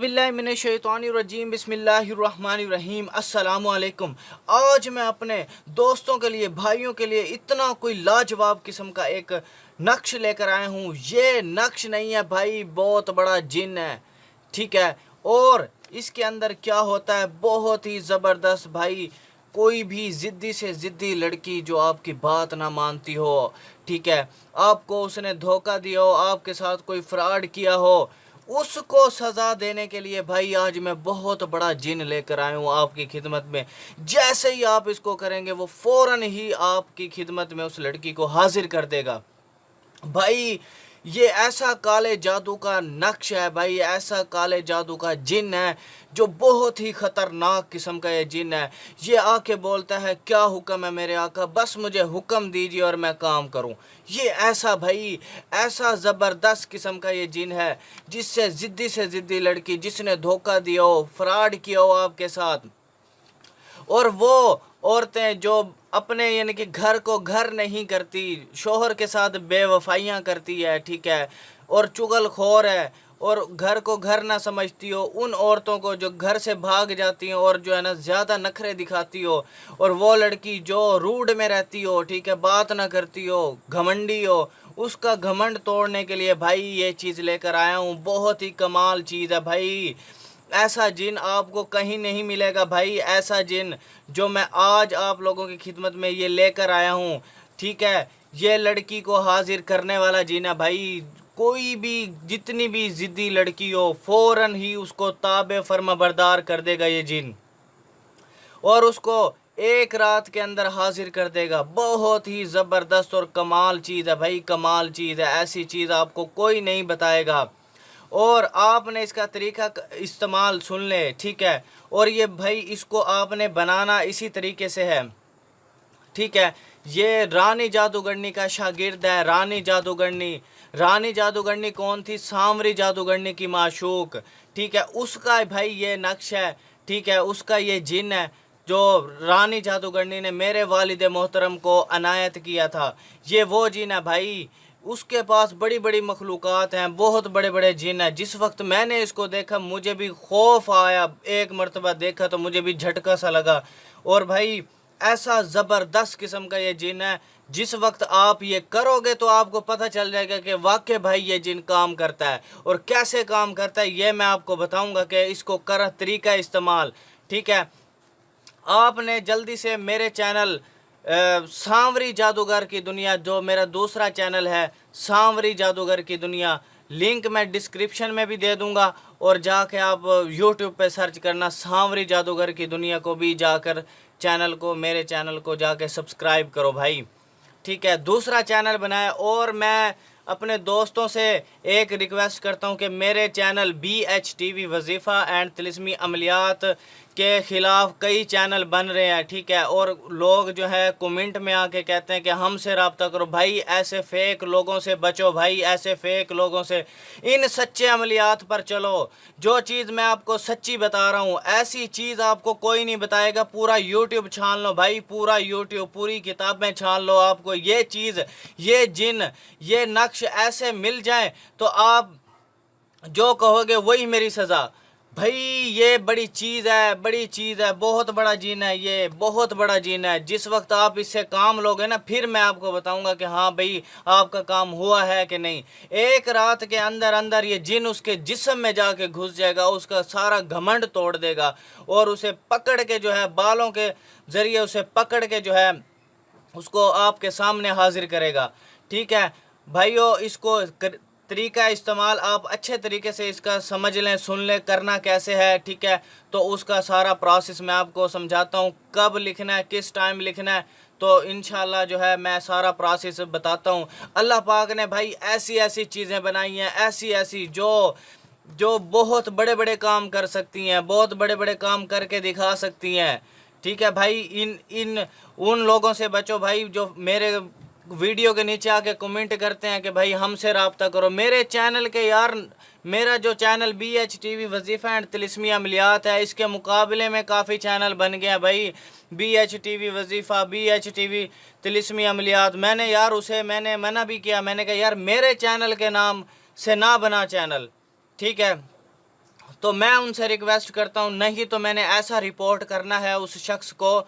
औज़ुबिल्लाहिमिनश्शैतानिर्रजीम बिस्मिल्लाहिर्रहमानिर्रहीम अस्सलामु अलैकुम। आज मैं अपने दोस्तों के लिए, भाइयों के लिए इतना कोई लाजवाब किस्म का एक नक्श लेकर आया हूँ। ये नक्श नहीं है भाई, बहुत बड़ा जिन है, ठीक है। और इसके अंदर क्या होता है, बहुत ही ज़बरदस्त भाई। कोई भी ज़िद्दी से ज़िद्दी लड़की जो आपकी बात ना मानती हो, ठीक है, आपको उसने धोखा दिया हो, आपके साथ कोई फ्रॉड किया हो, उसको सज़ा देने के लिए भाई आज मैं बहुत बड़ा जिन लेकर आया हूँ आपकी खिदमत में। जैसे ही आप इसको करेंगे वो फ़ौरन ही आपकी खिदमत में उस लड़की को हाजिर कर देगा। भाई ये ऐसा काले जादू का नक्श है भाई, ऐसा काले जादू का जिन है जो बहुत ही ख़तरनाक किस्म का ये जिन है। ये आके बोलता है, क्या हुक्म है मेरे आका, बस मुझे हुक्म दीजिए और मैं काम करूं। ये ऐसा भाई, ऐसा ज़बरदस्त किस्म का ये जिन है जिससे ज़िद्दी से ज़िद्दी लड़की, जिसने धोखा दिया हो, फ्रॉड किया हो आपके साथ, और वो औरतें जो अपने यानी कि घर को घर नहीं करती, शोहर के साथ बेवफाइयाँ करती है, ठीक है, और चुगलखोर है और घर को घर ना समझती हो, उन औरतों को जो घर से भाग जाती हैं और जो है ना ज़्यादा नखरे दिखाती हो, और वो लड़की जो रूड में रहती हो, ठीक है, बात ना करती हो, घमंडी हो, उसका घमंड तोड़ने के लिए भाई ये चीज़ लेकर आया हूँ। बहुत ही कमाल चीज़ है भाई। ऐसा जिन आपको कहीं नहीं मिलेगा भाई, ऐसा जिन जो मैं आज आप लोगों की खिदमत में ये लेकर आया हूँ, ठीक है। ये लड़की को हाजिर करने वाला जिन है भाई। कोई भी, जितनी भी ज़िद्दी लड़की हो, फ़ौरन ही उसको ताबे फर्माबरदार कर देगा ये जिन, और उसको एक रात के अंदर हाजिर कर देगा। बहुत ही ज़बरदस्त और कमाल चीज़ है भाई, कमाल चीज़ है। ऐसी चीज़ आपको कोई नहीं बताएगा। और आपने इसका तरीका इस्तेमाल सुन ले, ठीक है। और ये भाई इसको आपने बनाना इसी तरीके से है, ठीक है। ये रानी जादूगरनी का शागिर्द है, रानी जादूगरनी। रानी जादूगरनी कौन थी? सांवरी जादूगरनी की माशूक, ठीक है। उसका भाई ये नक्श है, ठीक है, उसका ये जिन है जो रानी जादूगरनी ने मेरे वालिद मोहतरम को अनायत किया था। ये वो जिन है भाई, उसके पास बड़ी बड़ी मखलूक़ात हैं, बहुत बड़े बड़े जिन हैं। जिस वक्त मैंने इसको देखा मुझे भी खौफ आया, एक मरतबा देखा तो मुझे भी झटका सा लगा। और भाई ऐसा ज़बरदस्त किस्म का ये जिन है, जिस वक्त आप ये करोगे तो आपको पता चल जाएगा कि वाकई भाई ये जिन काम करता है। और कैसे काम करता है ये मैं आपको बताऊंगा कि इसको कर तरीका इस्तेमाल, ठीक है। आपने जल्दी से मेरे चैनल सांवरी जादूगर की दुनिया, जो मेरा दूसरा चैनल है सांवरी जादूगर की दुनिया, लिंक मैं डिस्क्रिप्शन में भी दे दूंगा, और जाके आप यूट्यूब पे सर्च करना सांवरी जादूगर की दुनिया को भी जाकर चैनल को, मेरे चैनल को जाके सब्सक्राइब करो भाई, ठीक है। दूसरा चैनल बनाया। और मैं अपने दोस्तों से एक रिक्वेस्ट करता हूं कि मेरे चैनल BHTV वजीफ़ा एंड तिलिस्मी अमलियात के ख़िलाफ़ कई चैनल बन रहे हैं, ठीक है। और लोग जो है कमेंट में आके कहते हैं कि हमसे रब्ता करो। भाई ऐसे फ़ेक लोगों से बचो भाई, ऐसे फ़ेक लोगों से। इन सच्चे अमलियात पर चलो। जो चीज़ मैं आपको सच्ची बता रहा हूँ, ऐसी चीज़ आपको कोई नहीं बताएगा। पूरा यूट्यूब छान लो भाई, पूरा यूट्यूब, पूरी किताबें छान लो, आपको ये चीज़, ये जिन, ये नक्श ऐसे मिल जाए तो आप जो कहोगे वही मेरी सज़ा। भाई ये बड़ी चीज़ है, बड़ी चीज़ है, बहुत बड़ा जिन है, ये बहुत बड़ा जिन है। जिस वक्त आप इससे काम लोगे ना, फिर मैं आपको बताऊंगा कि हाँ भाई आपका काम हुआ है कि नहीं। एक रात के अंदर अंदर ये जिन उसके जिस्म में जाके घुस जाएगा, उसका सारा घमंड तोड़ देगा, और उसे पकड़ के जो है बालों के ज़रिए उसे पकड़ के जो है उसको आपके सामने हाजिर करेगा, ठीक है भाइयों। इसको तरीका इस्तेमाल आप अच्छे तरीके से इसका समझ लें, सुन लें, करना कैसे है, ठीक है। तो उसका सारा प्रोसेस मैं आपको समझाता हूँ, कब लिखना है, किस टाइम लिखना है, तो इंशाल्लाह जो है मैं सारा प्रोसेस बताता हूँ। अल्लाह पाक ने भाई ऐसी ऐसी चीज़ें बनाई हैं, ऐसी ऐसी जो जो बहुत बड़े बड़े काम कर सकती हैं, बहुत बड़े बड़े काम करके दिखा सकती हैं, ठीक है भाई। इन इन उन लोगों से बचो भाई जो मेरे वीडियो के नीचे आके कमेंट करते हैं कि भाई हमसे रब्ता करो। मेरे चैनल के यार, मेरा जो चैनल BHTV वजीफ़ा एंड तिलिस्मी अमलियात है, इसके मुकाबले में काफ़ी चैनल बन गया भाई। BHTV वजीफ़ा, BHTV तिलिस्मी अमलियात, मैंने यार उसे मैंने मना भी किया। मैंने कहा यार मेरे चैनल के नाम से ना बना चैनल, ठीक है। तो मैं उनसे रिक्वेस्ट करता हूँ, नहीं तो मैंने ऐसा रिपोर्ट करना है उस शख्स को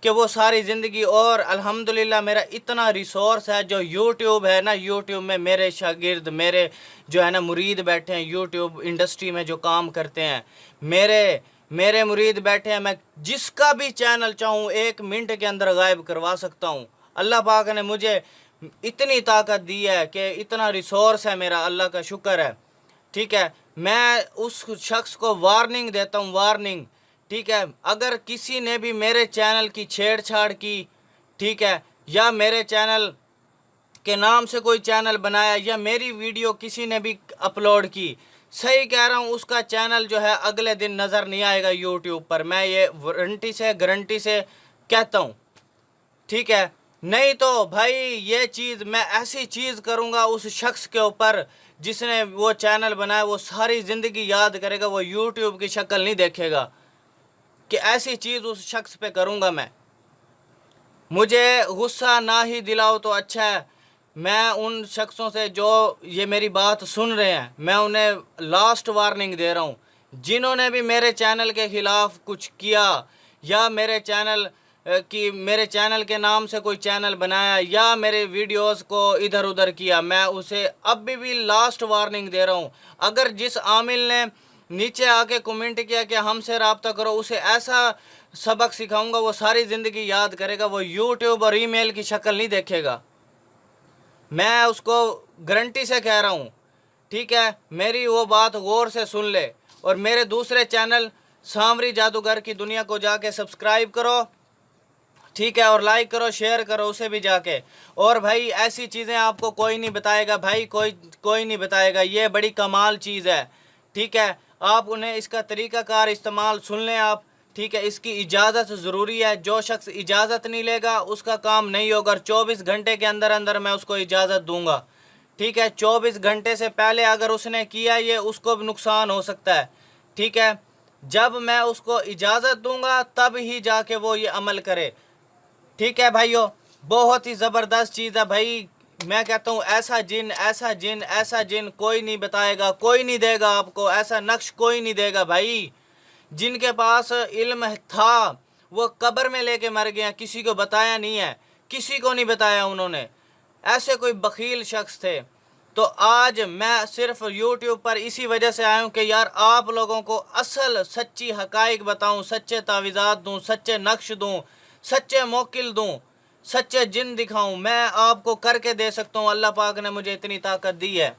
कि वो सारी ज़िंदगी। और अल्हम्दुलिल्लाह मेरा इतना रिसोर्स है, जो यूट्यूब है ना, यूट्यूब में मेरे शागिर्द, मेरे जो है ना मुरीद बैठे हैं, यूट्यूब इंडस्ट्री में जो काम करते हैं, मेरे मुरीद बैठे हैं। मैं जिसका भी चैनल चाहूँ 1 मिनट के अंदर गायब करवा सकता हूँ। अल्लाह पाक ने मुझे इतनी ताकत दी है कि इतना रिसोर्स है मेरा, अल्लाह का शुक्र है। ठीक है, मैं उस शख्स को वार्निंग देता हूँ, वार्निंग। ठीक है, अगर किसी ने भी मेरे चैनल की छेड़छाड़ की, ठीक है, या मेरे चैनल के नाम से कोई चैनल बनाया, या मेरी वीडियो किसी ने भी अपलोड की, सही कह रहा हूँ, उसका चैनल जो है अगले दिन नज़र नहीं आएगा यूट्यूब पर। मैं ये गारंटी से कहता हूँ। ठीक है, नहीं तो भाई ये चीज़ मैं ऐसी चीज़ करूँगा उस शख्स के ऊपर जिसने वो चैनल बनाया, वो सारी ज़िंदगी याद करेगा, वो यूट्यूब की शक्ल नहीं देखेगा, कि ऐसी चीज़ उस शख्स पे करूँगा मैं। मुझे गुस्सा ना ही दिलाओ तो अच्छा है। मैं उन शख्सों से जो ये मेरी बात सुन रहे हैं, मैं उन्हें लास्ट वार्निंग दे रहा हूँ, जिन्होंने भी मेरे चैनल के ख़िलाफ़ कुछ किया, या मेरे चैनल के नाम से कोई चैनल बनाया, या मेरे वीडियोस को इधर उधर किया, मैं उसे अभी भी लास्ट वार्निंग दे रहा हूँ। अगर जिस आमिल ने नीचे आके कमेंट किया कि हमसे रब्ता करो, उसे ऐसा सबक सिखाऊंगा, वो सारी ज़िंदगी याद करेगा, वो यूट्यूब और ईमेल की शक्ल नहीं देखेगा। मैं उसको गारंटी से कह रहा हूँ। ठीक है, मेरी वो बात गौर से सुन ले, और मेरे दूसरे चैनल सांवरी जादूगर की दुनिया को जाके सब्सक्राइब करो। ठीक है, और लाइक करो, शेयर करो उसे भी जाके। और भाई ऐसी चीज़ें आपको कोई नहीं बताएगा भाई, कोई नहीं बताएगा। ये बड़ी कमाल चीज़ है। ठीक है, आप उन्हें इसका तरीक़ाकार इस्तेमाल सुन लें आप। ठीक है, इसकी इजाज़त ज़रूरी है। जो शख्स इजाज़त नहीं लेगा उसका काम नहीं होगा। 24 घंटे के अंदर अंदर मैं उसको इजाज़त दूंगा। ठीक है, 24 घंटे से पहले अगर उसने किया ये, उसको भी नुकसान हो सकता है। ठीक है, जब मैं उसको इजाज़त दूंगा तब ही जाके वो ये अमल करे। ठीक है भाइयों, बहुत ही ज़बरदस्त चीज़ है भाई। मैं कहता हूँ ऐसा जिन, ऐसा जिन, ऐसा जिन कोई नहीं बताएगा, कोई नहीं देगा आपको, ऐसा नक्श कोई नहीं देगा भाई। जिनके पास इल्म था वो कब्र में लेके मर गए हैं, किसी को बताया नहीं है, किसी को नहीं बताया उन्होंने। ऐसे कोई बखील शख्स थे। तो आज मैं सिर्फ यूट्यूब पर इसी वजह से आया हूँ कि यार आप लोगों को असल सच्ची हकाइक बताऊँ, सच्चे तावीज़ात दूँ, सच्चे नक्श दूँ, सच्चे मोकिल दूँ, सच्चे जिन दिखाऊँ। मैं आपको करके दे सकता हूँ, अल्लाह पाक ने मुझे इतनी ताकत दी है।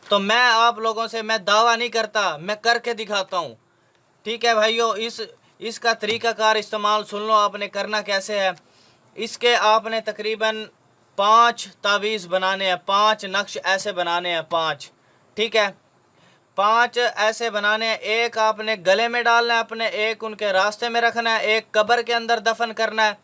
तो मैं आप लोगों से मैं दावा नहीं करता, मैं करके दिखाता हूँ। ठीक है भाइयों, इसका तरीक़ाकार इस्तेमाल सुन लो, आपने करना कैसे है। इसके आपने तकरीबन 5 तावीज़ बनाने हैं, 5 नक्श ऐसे बनाने हैं, 5। ठीक है, 5 ऐसे बनाने हैं। एक आपने गले में डालना है अपने, एक उनके रास्ते में रखना है, एक कब्र के अंदर दफन करना है,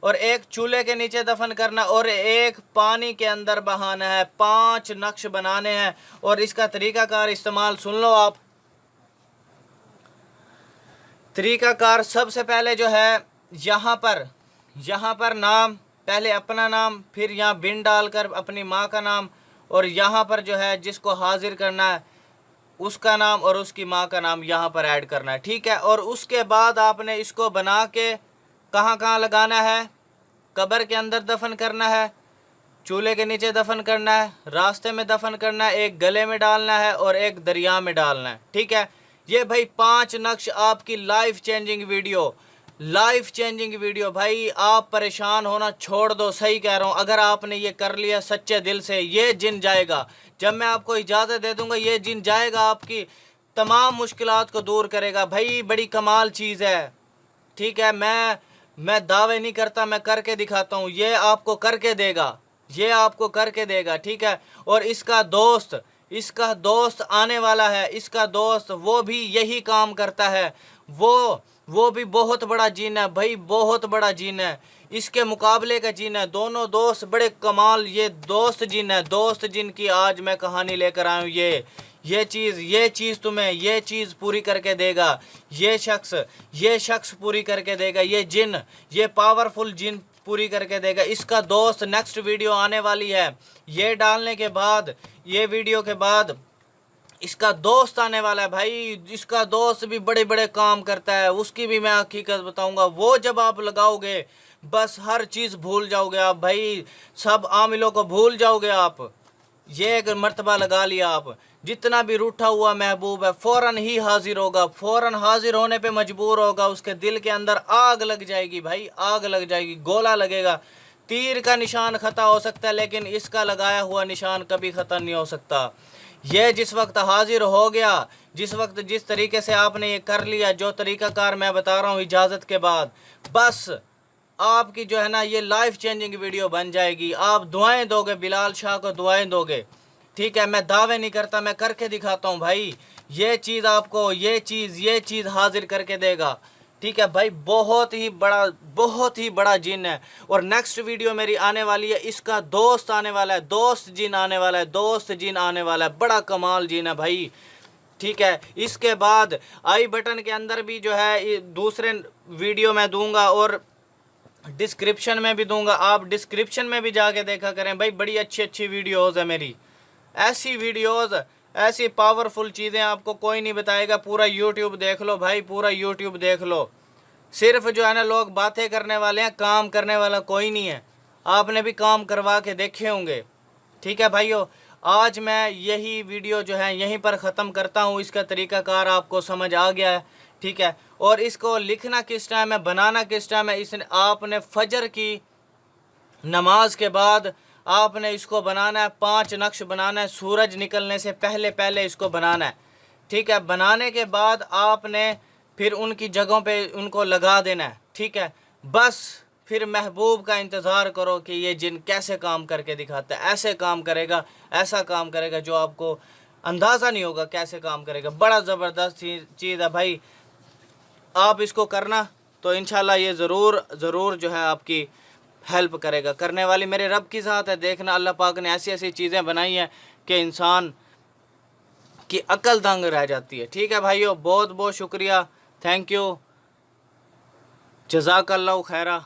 और एक चूल्हे के नीचे दफन करना, और एक पानी के अंदर बहाना है। 5 नक्श बनाने हैं, और इसका तरीक़ाकार इस्तेमाल सुन लो आप। तरीक़ाकार सबसे पहले जो है, यहाँ पर नाम, पहले अपना नाम, फिर यहाँ बिन डालकर अपनी माँ का नाम, और यहाँ पर जो है जिसको हाजिर करना है उसका नाम और उसकी माँ का नाम यहाँ पर ऐड करना है। ठीक है, और उसके बाद आपने इसको बना के कहाँ लगाना है, कब्र के अंदर दफन करना है, चूल्हे के नीचे दफन करना है, रास्ते में दफन करना है, एक गले में डालना है और एक दरिया में डालना है। ठीक है, ये भाई 5 नक्श आपकी लाइफ चेंजिंग वीडियो भाई। आप परेशान होना छोड़ दो, सही कह रहा हूँ। अगर आपने ये कर लिया सच्चे दिल से, ये जिन जाएगा। जब मैं आपको इजाज़त दे दूंगा ये जिन जाएगा, आपकी तमाम मुश्किलात को दूर करेगा भाई। बड़ी कमाल चीज़ है। ठीक है, मैं दावे नहीं करता, मैं करके दिखाता हूँ। ये आपको करके देगा, ठीक है। और इसका दोस्त आने वाला है। इसका दोस्त वो भी यही काम करता है। वो भी बहुत बड़ा जिन है भाई, बहुत बड़ा जिन है, इसके मुकाबले का जिन है। दोनों दोस्त बड़े कमाल, ये दोस्त जिन है। दोस्त जिन की आज मैं कहानी लेकर आया हूँ। ये चीज़ तुम्हें ये चीज़ पूरी करके देगा। ये शख्स पूरी करके देगा। ये जिन, ये पावरफुल जिन पूरी करके देगा। इसका दोस्त नेक्स्ट वीडियो आने वाली है। ये डालने के बाद, ये वीडियो के बाद اس کا دوست آنے والا ہے بھائی، اس کا دوست بھی بڑے بڑے کام کرتا ہے، اس کی بھی میں حقیقت بتاؤں گا۔ وہ جب آپ لگاؤ گے بس ہر چیز بھول جاؤ گے آپ بھائی، سب عاملوں کو بھول جاؤ گے آپ۔ یہ ایک مرتبہ لگا لیا آپ، جتنا بھی روٹھا ہوا محبوب ہے فوراً ہی حاضر ہوگا، فوراً حاضر ہونے پہ مجبور ہوگا، اس کے دل کے اندر آگ لگ جائے گی بھائی، آگ لگ جائے گی، گولا لگے گا۔ تیر کا نشان خطا ہو سکتا ہے لیکن اس کا لگایا ہوا نشان کبھی خطا نہیں ہو سکتا۔ یہ جس وقت حاضر ہو گیا، جس وقت جس طریقے سے آپ نے یہ کر لیا، جو طریقہ کار میں بتا رہا ہوں اجازت کے بعد، بس آپ کی جو ہے نا یہ لائف چینجنگ ویڈیو بن جائے گی۔ آپ دعائیں دو گے، بلال شاہ کو دعائیں دو گے، ٹھیک ہے؟ میں دعوے نہیں کرتا، میں کر کے دکھاتا ہوں بھائی۔ یہ چیز آپ کو یہ چیز حاضر کر کے دے گا، ٹھیک ہے بھائی؟ بہت ہی بڑا جن ہے۔ اور نیکسٹ ویڈیو میری آنے والی ہے، اس کا دوست آنے والا ہے، دوست جن آنے والا ہے، دوست جن آنے والا ہے، بڑا کمال جن ہے بھائی، ٹھیک ہے؟ اس کے بعد آئی بٹن کے اندر بھی جو ہے دوسرے ویڈیو میں دوں گا اور ڈسکرپشن میں بھی دوں گا، آپ ڈسکرپشن میں بھی جا کے دیکھا کریں بھائی، بڑی اچھی ویڈیوز ہے میری۔ ایسی ویڈیوز، ایسی پاورفل چیزیں آپ کو کوئی نہیں بتائے گا۔ پورا یوٹیوب دیکھ لو بھائی، پورا یوٹیوب دیکھ لو، صرف جو ہے نا لوگ باتیں کرنے والے ہیں، کام کرنے والا کوئی نہیں ہے۔ آپ نے بھی کام کروا کے دیکھے ہوں گے، ٹھیک ہے بھائیو؟ آج میں یہی ویڈیو جو ہے یہیں پر ختم کرتا ہوں۔ اس کا طریقہ کار آپ کو سمجھ آ گیا ہے، ٹھیک ہے؟ اور اس کو لکھنا کس ٹائم ہے، بنانا کس ٹائم ہے، آپ نے فجر کی نماز کے بعد آپ نے اس کو بنانا ہے، 5 نقش بنانا ہے، سورج نکلنے سے پہلے اس کو بنانا ہے، ٹھیک ہے؟ بنانے کے بعد آپ نے پھر ان کی جگہوں پہ ان کو لگا دینا ہے، ٹھیک ہے؟ بس پھر محبوب کا انتظار کرو کہ یہ جن کیسے کام کر کے دکھاتا ہے۔ ایسے کام کرے گا، ایسا کام کرے گا جو آپ کو اندازہ نہیں ہوگا کیسے کام کرے گا۔ بڑا زبردست چیز ہے بھائی، آپ اس کو کرنا تو انشاءاللہ یہ ضرور جو ہے آپ کی ہیلپ کرے گا۔ کرنے والی میرے رب کی ذات ہے۔ دیکھنا اللہ پاک نے ایسی چیزیں بنائی ہیں کہ انسان کی عقل دنگ رہ جاتی ہے، ٹھیک ہے بھائیو؟ بہت شکریہ، تھینک یو، جزاک اللہ خیرہ۔